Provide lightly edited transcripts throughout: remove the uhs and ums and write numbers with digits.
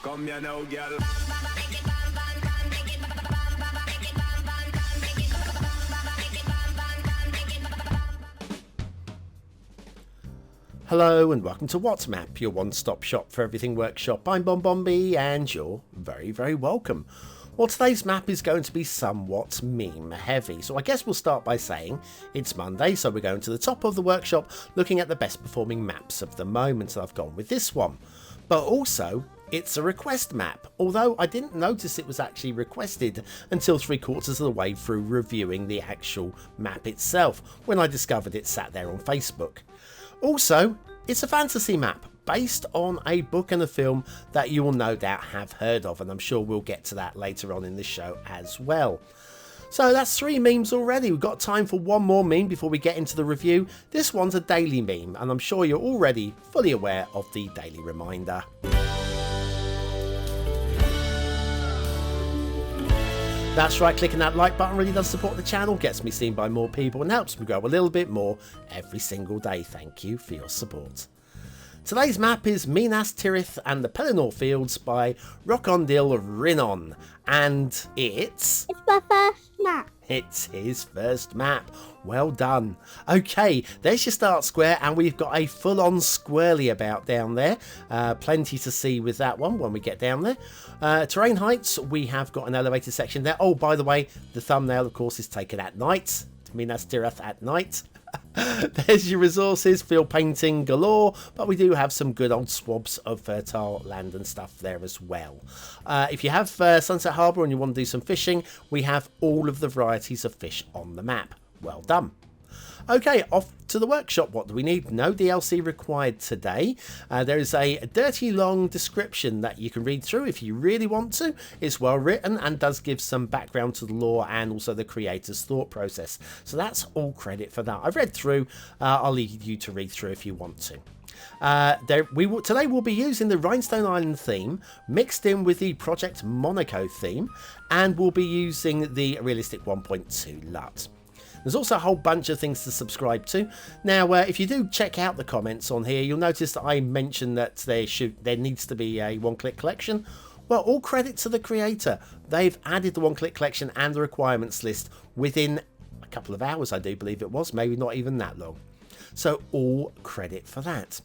Come here now, girl. Hello and welcome to What's Map, your one-stop shop for everything workshop. I'm BonBonB and you're very, very welcome. Well, today's map is going to be somewhat meme heavy, so I guess we'll start by saying it's Monday, so we're going to the top of the workshop looking at the best performing maps of the moment, and I've gone with this one. But also, it's a request map, although I didn't notice it was actually requested until 3/4 of the way through reviewing the actual map itself, when I discovered it sat there on Facebook. Also, it's a fantasy map based on a book and a film that you will no doubt have heard of, and I'm sure we'll get to that later on in the show as well. So that's 3 memes already. We've got time for one more meme before we get into the review. This one's a daily meme, and I'm sure you're already fully aware of the daily reminder. That's right, clicking that like button really does support the channel, gets me seen by more people and helps me grow a little bit more every single day. Thank you for your support. Today's map is Minas Tirith and the Pelennor Fields by roccondil.rinon, and it's my first map. It's his first map. Well done. Okay, there's your start square, and we've got a full-on squirrely about down there. Plenty to see with that one when we get down there. Terrain heights, we have got an elevated section there. Oh, by the way, the thumbnail, of course, is taken at night. Minas Tirith at night. There's your resources, field painting galore, but we do have some good old swabs of fertile land and stuff there as well. If you have Sunset Harbour and you want to do some fishing, we have all of the varieties of fish on the map. Well done. Okay, off to the workshop. What do we need? No DLC required today. There is a dirty long description that you can read through if you really want to. It's well written and does give some background to the lore and also the creator's thought process. So that's all credit for that. I've read through. I'll leave you to read through if you want to. Today we'll be using the Rhinestone Island theme mixed in with the Project Monaco theme, and we'll be using the Realistic 1.2 LUT. There's also a whole bunch of things to subscribe to. Now, if you do check out the comments on here, you'll notice that I mentioned that there needs to be a one-click collection. Well, all credit to the creator. They've added the one-click collection and the requirements list within a couple of hours, I do believe it was. Maybe not even that long. So all credit for that.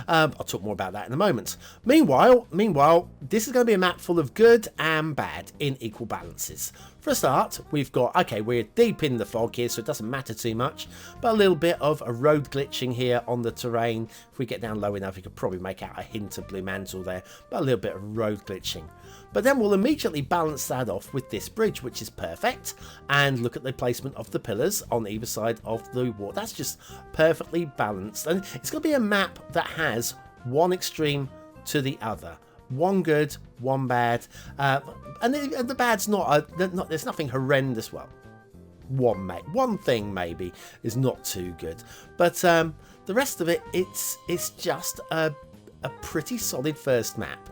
I'll talk more about that in a moment. Meanwhile, this is going to be a map full of good and bad in equal balances. For a start, we've got, okay, we're deep in the fog here, so it doesn't matter too much, but a little bit of a road glitching here on the terrain. If we get down low enough, you could probably make out a hint of blue mantle there, but a little bit of road glitching. But then we'll immediately balance that off with this bridge, which is perfect. And look at the placement of the pillars on either side of the wall. That's just perfectly balanced. And it's going to be a map that has one extreme to the other. One good, one bad. And the bad's there's nothing horrendous. Well, one thing maybe is not too good. But the rest of it, it's just a pretty solid first map.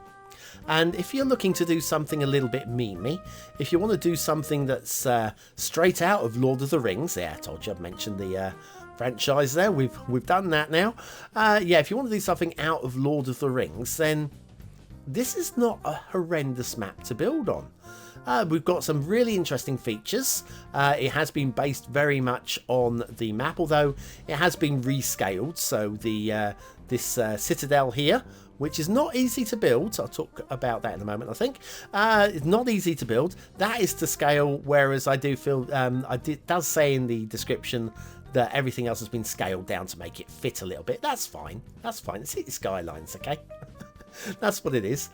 And if you're looking to do something a little bit memey, if you want to do something that's straight out of Lord of the Rings, yeah, I told you I've mentioned the franchise there, we've done that now. Yeah, if you want to do something out of Lord of the Rings, then this is not a horrendous map to build on. We've got some really interesting features. It has been based very much on the map, although it has been rescaled. So this Citadel here, which is not easy to build. I'll talk about that in a moment, I think. It's not easy to build. That is to scale, whereas I do feel, it does say in the description that everything else has been scaled down to make it fit a little bit. That's fine. That's fine. It's Cities Skylines, okay? That's what it is.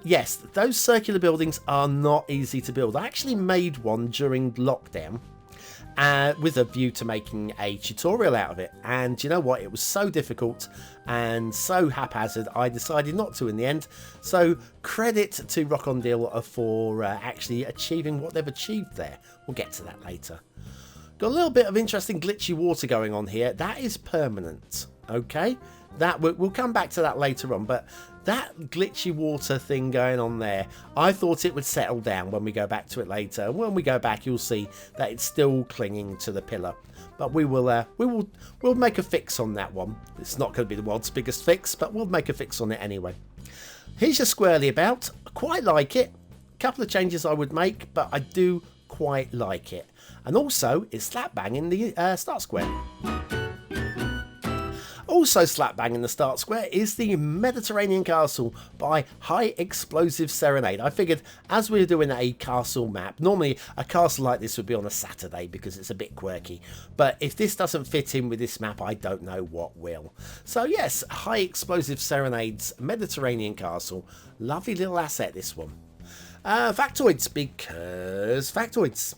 Yes, those circular buildings are not easy to build. I actually made one during lockdown with a view to making a tutorial out of it, and you know what, it was so difficult and so haphazard I decided not to in the end. So credit to Roccondil for actually achieving what they've achieved there. We'll get to that later. Got a little bit of interesting glitchy water going on here. That is permanent, okay? That we'll come back to that later on, but that glitchy water thing going on there, I thought it would settle down when we go back to it later. And when we go back, you'll see that it's still clinging to the pillar. But we'll make a fix on that one. It's not going to be the world's biggest fix, but we'll make a fix on it anyway. Here's your squarely about. I quite like it. A couple of changes I would make, but I do quite like it. And also, it's slap bang in the start square. Also slap bang in the start square is the Mediterranean Castle by High Explosive Serenade. I figured as we were doing a castle map, normally a castle like this would be on a Saturday because it's a bit quirky. But if this doesn't fit in with this map, I don't know what will. So yes, High Explosive Serenade's Mediterranean Castle. Lovely little asset, this one. Factoids, because factoids.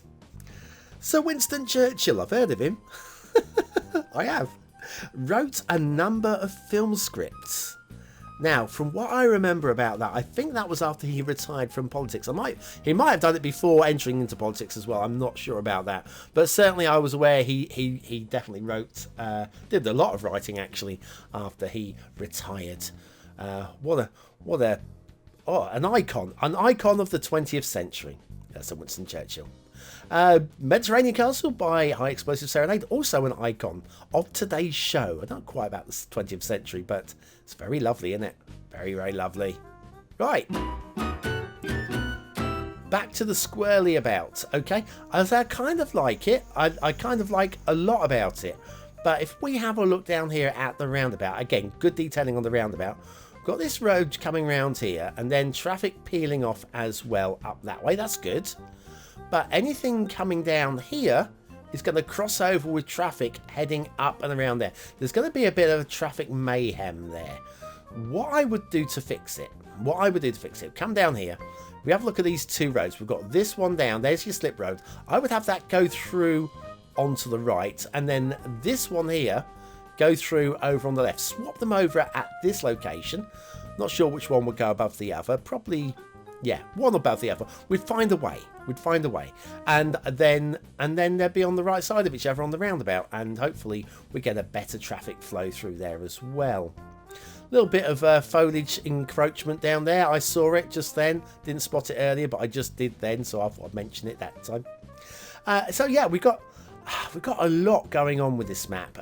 Sir Winston Churchill, I've heard of him. I have. Wrote a number of film scripts. Now, from what I remember about that, I think that was after he retired from politics. He might have done it before entering into politics as well. I'm not sure about that, but certainly I was aware he definitely wrote, did a lot of writing actually after he retired. An icon of the 20th century. That's Winston Churchill. Mediterranean Castle by High Explosive Serenade, also an icon of today's show. I don't know quite about the 20th century, but it's very lovely, isn't it? Very, very lovely. Right. Back to the squarely about, okay? As I kind of like it. I kind of like a lot about it. But if we have a look down here at the roundabout, again, good detailing on the roundabout. We've got this road coming round here, and then traffic peeling off as well up that way. That's good. But anything coming down here is going to cross over with traffic heading up and around there. There's going to be a bit of traffic mayhem there. What I would do to fix it, come down here. We have a look at these two roads. We've got this one down. There's your slip road. I would have that go through onto the right. And then this one here go through over on the left. Swap them over at this location. Not sure which one would go above the other. Probably... yeah, one above the other. We'd find a way. And then they'd be on the right side of each other on the roundabout. And hopefully we get a better traffic flow through there as well. A little bit of foliage encroachment down there. I saw it just then. Didn't spot it earlier, but I just did then. So I thought I'd mention it that time. So yeah, we've got a lot going on with this map.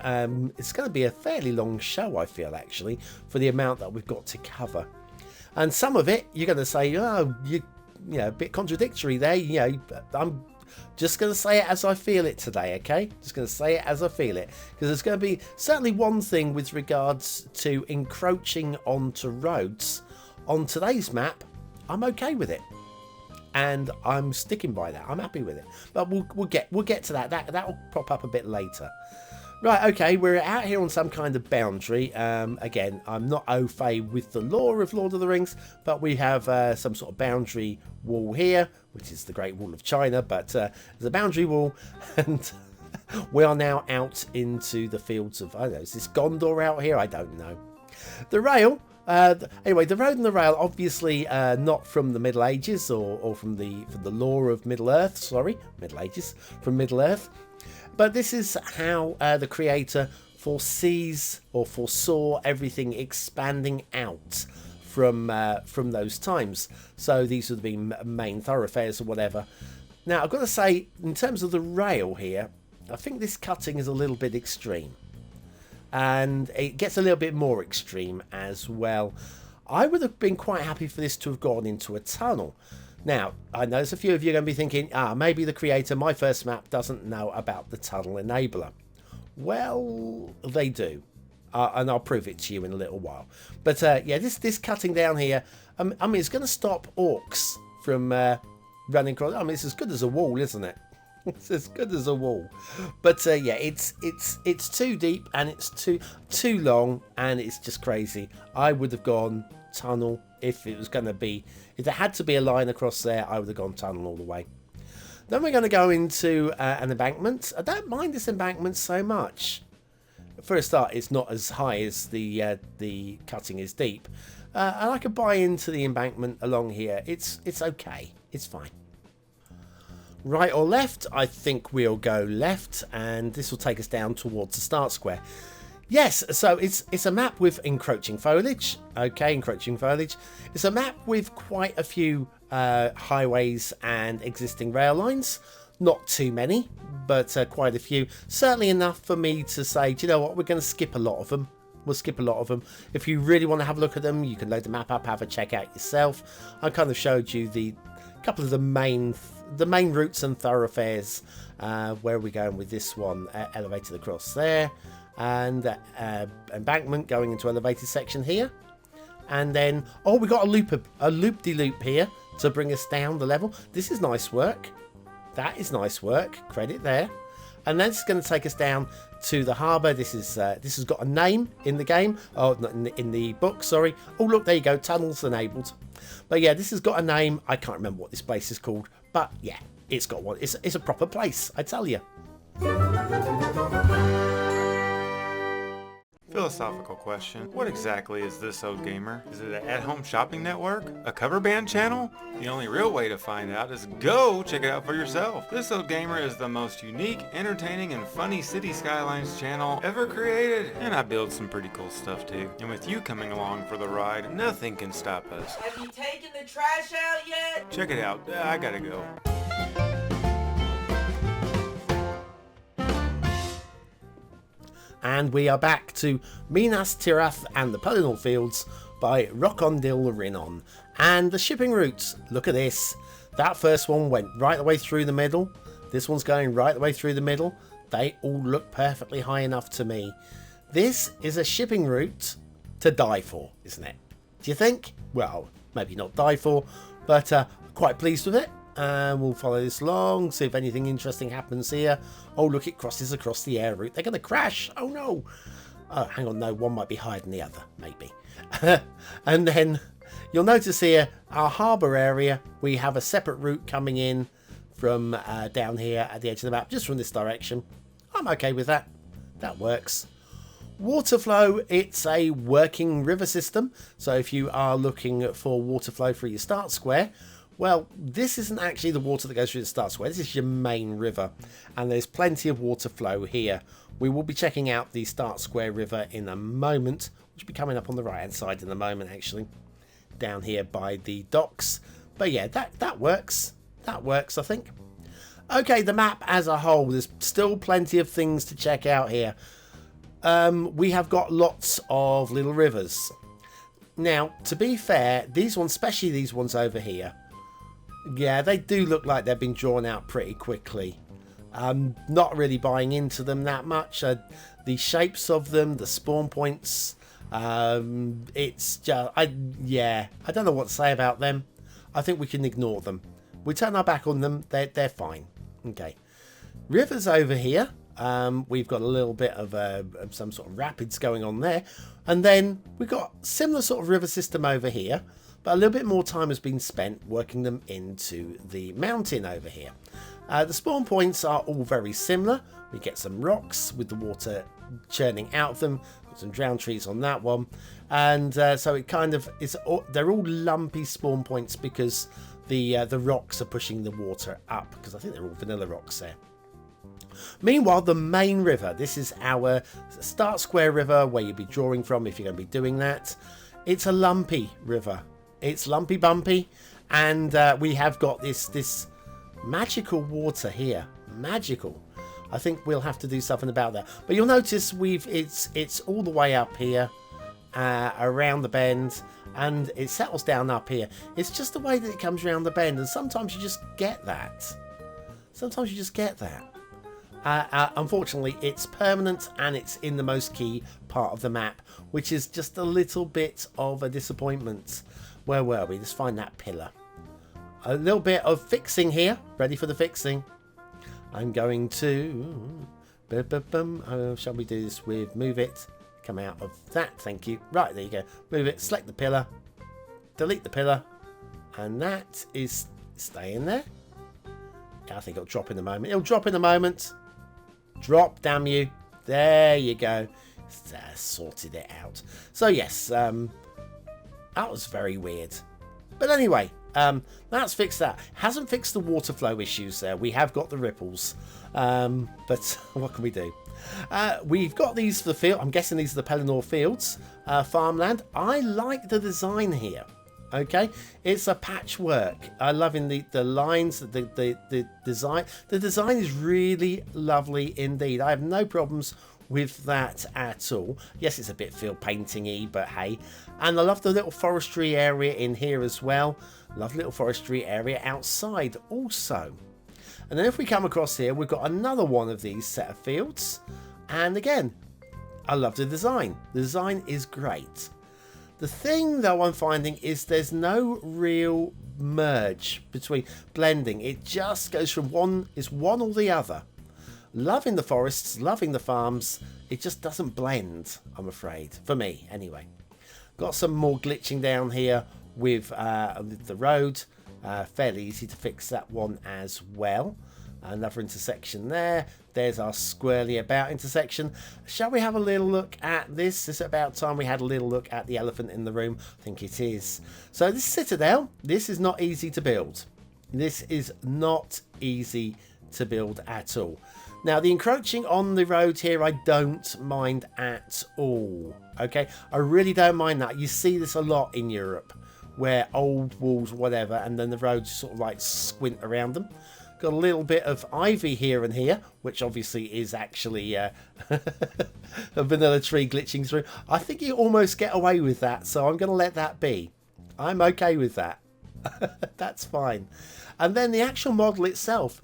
It's going to be a fairly long show, I feel, actually, for the amount that we've got to cover. And some of it, you're going to say, oh, you know, a bit contradictory there. You know, I'm just going to say it as I feel it today, okay? Just going to say it as I feel it. Because there's going to be certainly one thing with regards to encroaching onto roads. On today's map, I'm okay with it. And I'm sticking by that. I'm happy with it. But we'll get to that. That'll pop up a bit later. Right, okay, we're out here on some kind of boundary. Again, I'm not au fait with the lore of Lord of the Rings, but we have some sort of boundary wall here, which is the Great Wall of China, but there's a boundary wall, and we are now out into the fields of, I don't know, is this Gondor out here? I don't know. The rail, anyway, the road and the rail, obviously not from the Middle Ages or from the lore of Middle Earth, sorry, Middle Ages, from Middle Earth. But this is how the creator foresees or foresaw everything expanding out from those times. So these would be main thoroughfares or whatever. Now, I've got to say, in terms of the rail here, I think this cutting is a little bit extreme. And it gets a little bit more extreme as well. I would have been quite happy for this to have gone into a tunnel. Now, I know there's a few of you are going to be thinking, maybe the creator, my first map, doesn't know about the tunnel enabler. Well, they do. And I'll prove it to you in a little while. But yeah, this cutting down here, I mean, it's going to stop orcs from running across. I mean, it's as good as a wall, isn't it? It's as good as a wall. But yeah, it's too deep and it's too long and it's just crazy. I would have gone tunnel if it was going to be, if there had to be a line across there, I would have gone tunnel all the way. Then we're going to go into an embankment. I don't mind this embankment so much. For a start, it's not as high as the cutting is deep, and I could buy into the embankment along here. It's okay. It's fine. Right or left? I think we'll go left, and this will take us down towards the start square. Yes, so it's a map with encroaching foliage. Okay, encroaching foliage. It's a map with quite a few highways and existing rail lines. Not too many, but quite a few. Certainly enough for me to say, do you know what, we're going to skip a lot of them. we'll skip a lot of them. If you really want to have a look at them, you can load the map up, have a check out yourself. I kind of showed you the couple of the main routes and thoroughfares. Where are we going with this one? Elevated across there, and embankment going into elevated section here. And then, oh, we got a loop-de-loop here to bring us down the level. This is nice work. That is nice work. Credit there. And then it's going to take us down to the harbour. This has got a name in the game. Oh, not in the book, sorry. Oh, look, there you go. Tunnels enabled. But yeah, this has got a name. I can't remember what this place is called. But yeah, it's got one. It's a proper place, I tell you. Philosophical question. What exactly is This Old Gamer? Is it an at-home shopping network? A cover band channel? The only real way to find out is go check it out for yourself. This Old Gamer is the most unique, entertaining, and funny Cities Skylines channel ever created. And I build some pretty cool stuff too. And with you coming along for the ride, nothing can stop us. Have you taken the trash out yet? Check it out. I gotta go. And we are back to Minas Tirith and the Pelennor Fields by roccondil.rinon. And the shipping routes, look at this. That first one went right the way through the middle. This one's going right the way through the middle. They all look perfectly high enough to me. This is a shipping route to die for, isn't it? Do you think? Well, maybe not die for, but quite pleased with it. We'll follow this along, see if anything interesting happens here. Oh, look, it crosses across the air route. They're going to crash. Oh, no. Oh, hang on. No, one might be higher than the other, maybe. And then you'll notice here, our harbour area, we have a separate route coming in from down here at the edge of the map, just from this direction. I'm okay with that. That works. Water flow, it's a working river system. So if you are looking for water flow for your start square, well, this isn't actually the water that goes through the start square. This is your main river, and there's plenty of water flow here. We will be checking out the start square river in a moment, which will be coming up on the right hand side in a moment, actually, down here by the docks. But yeah, that works. That works, I think. Okay, the map as a whole, there's still plenty of things to check out here. We have got lots of little rivers. Now, to be fair, these ones, especially these ones over here, yeah, they do look like they've been drawn out pretty quickly. I'm not really buying into them that much. The shapes of them, the spawn points, it's just, I don't know what to say about them. I think we can ignore them. We turn our back on them, they're fine. Okay. Rivers over here. We've got a little bit of some sort of rapids going on there. And then we've got similar sort of river system over here. But a little bit more time has been spent working them into the mountain over here. The spawn points are all very similar. We get some rocks with the water churning out of them. Got some drowned trees on that one. And so it kind of is. They're all lumpy spawn points because the rocks are pushing the water up. Because I think they're all vanilla rocks there. Meanwhile, the main river. This is our start square river where you'll be drawing from if you're going to be doing that. It's a lumpy river. It's lumpy bumpy, and we have got this magical water here. Magical. I think we'll have to do something about that. But you'll notice it's all the way up here, around the bend, and it settles down up here. It's just the way that it comes around the bend, and sometimes you just get that. Sometimes you just get that. Unfortunately, it's permanent and it's in the most key part of the map, which is just a little bit of a disappointment. Where were we? Let's find that pillar. A little bit of fixing here. Ready for the fixing. I'm going to... shall we do this with move it? Come out of that. Thank you. Right, there you go. Move it. Select the pillar. Delete the pillar. And that is staying there. I think it'll drop in a moment. It'll drop in a moment. Drop, damn you. There you go. Sorted it out. So yes, that was very weird. But anyway, that's fixed that. Hasn't fixed the water flow issues there. We have got the ripples. But what can we do? We've got these for the field. I'm guessing these are the Pelennor fields. Farmland. I like the design here. Okay, it's a patchwork. I'm loving the lines, the design. The design is really lovely indeed. I have no problems with that at all. Yes, it's a bit field painting-y, but hey. And I love the little forestry area in here as well. Love little forestry area outside also. And then if we come across here, we've got another one of these set of fields. And again, I love the design. The design is great. The thing though I'm finding is there's no real merge between blending. It just goes from one or the other. Loving the forests, loving the farms. It just doesn't blend, I'm afraid. For me, anyway. Got some more glitching down here with the road. Fairly easy to fix that one as well. Another intersection there. There's our squirrely about intersection. Shall we have a little look at this? Is it about time we had a little look at the elephant in the room? I think it is. So this Citadel, this is not easy to build. This is not easy to build at all. Now the encroaching on the road here I don't mind at all. Okay, I really don't mind that. You see this a lot in Europe where old walls, whatever, and then the roads sort of like squint around them. Got a little bit of ivy here and here, which obviously is actually a vanilla tree glitching through. I think you almost get away with that, so I'm going to let that be. I'm okay with that. That's fine. And then the actual model itself,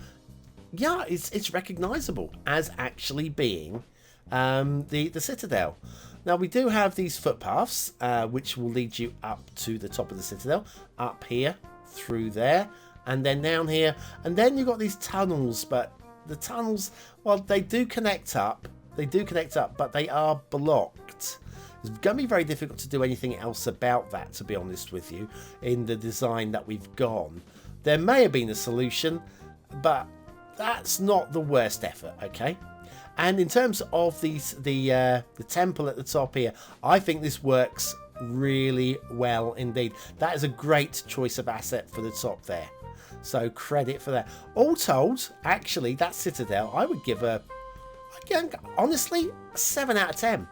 yeah, it's recognisable as actually being the Citadel. Now we do have these footpaths, which will lead you up to the top of the Citadel, up here, through there, and then down here, and then you've got these tunnels, but the tunnels, well, they do connect up, but they are blocked. It's going to be very difficult to do anything else about that, to be honest with you, in the design that we've gone. There may have been a solution, but that's not the worst effort, okay? And in terms of the temple at the top here, I think this works really well indeed. That is a great choice of asset for the top there. So credit for that. All told, actually, that Citadel, I would give honestly, a 7 out of 10.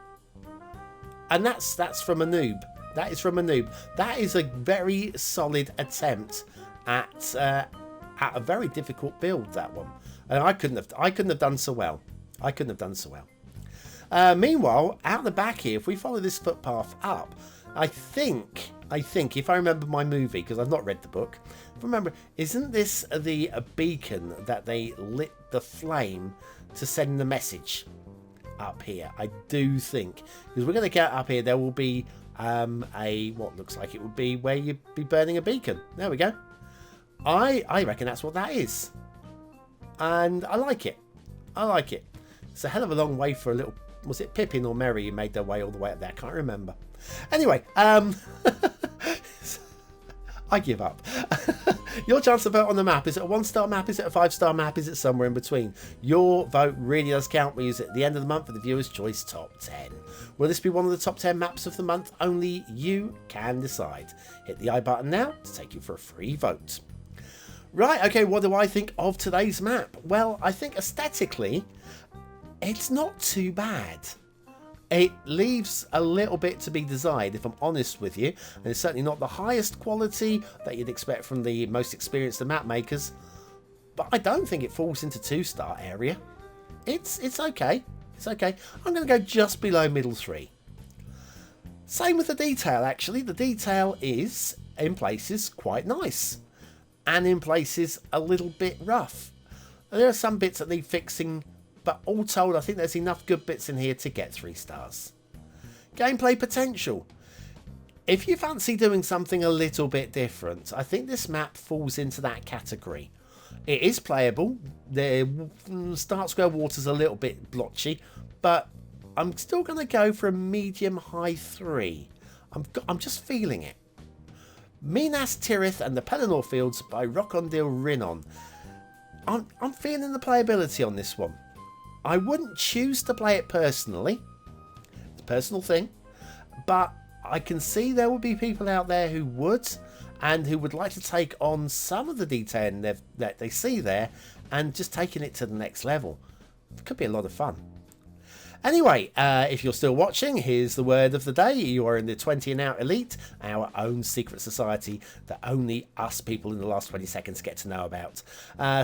And that's from a noob. That is from a noob. That is a very solid attempt at a very difficult build, that one. And I couldn't have done so well. I couldn't have done so well. Meanwhile, out the back here, if we follow this footpath up, I think, if I remember my movie, because I've not read the book, if I remember, isn't this the beacon that they lit the flame to send the message up here? I do think. Because we're going to get up here, there will be what looks like it would be where you'd be burning a beacon. There we go. I reckon that's what that is. And I like it. I like it. It's a hell of a long way for a little... Was it Pippin or Merry who made their way all the way up there? I can't remember. Anyway, I give up. Your chance to vote on the map. Is it a 1-star map? Is it a 5-star map? Is it somewhere in between? Your vote really does count. We use it at the end of the month for the Viewer's Choice Top 10. Will this be one of the top 10 maps of the month? Only you can decide. Hit the I button now to take you for a free vote. Right, okay, what do I think of today's map? Well, I think aesthetically, it's not too bad. It leaves a little bit to be desired, if I'm honest with you. And it's certainly not the highest quality that you'd expect from the most experienced of map makers. But I don't think it falls into 2-star area. It's okay. It's okay. I'm going to go just below middle 3. Same with the detail, actually. The detail is, in places, quite nice. And in places, a little bit rough. There are some bits that need fixing, but all told, I think there's enough good bits in here to get 3 stars. Gameplay potential. If you fancy doing something a little bit different, I think this map falls into that category. It is playable. The start square water's a little bit blotchy, but I'm still going to go for a medium-high 3. I'm just feeling it. Minas Tirith and the Pelennor Fields by roccondil.rinon. I'm feeling the playability on this one. I wouldn't choose to play it personally. It's a personal thing. But I can see there will be people out there who would, and who would like to take on some of the detail that they see there and just taking it to the next level. It could be a lot of fun. Anyway, if you're still watching, here's the word of the day. You are in the 20 and out elite, our own secret society that only us people in the last 20 seconds get to know about.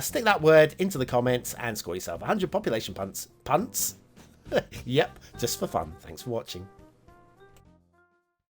Stick that word into the comments and score yourself 100 population punts. Yep, just for fun. Thanks for watching.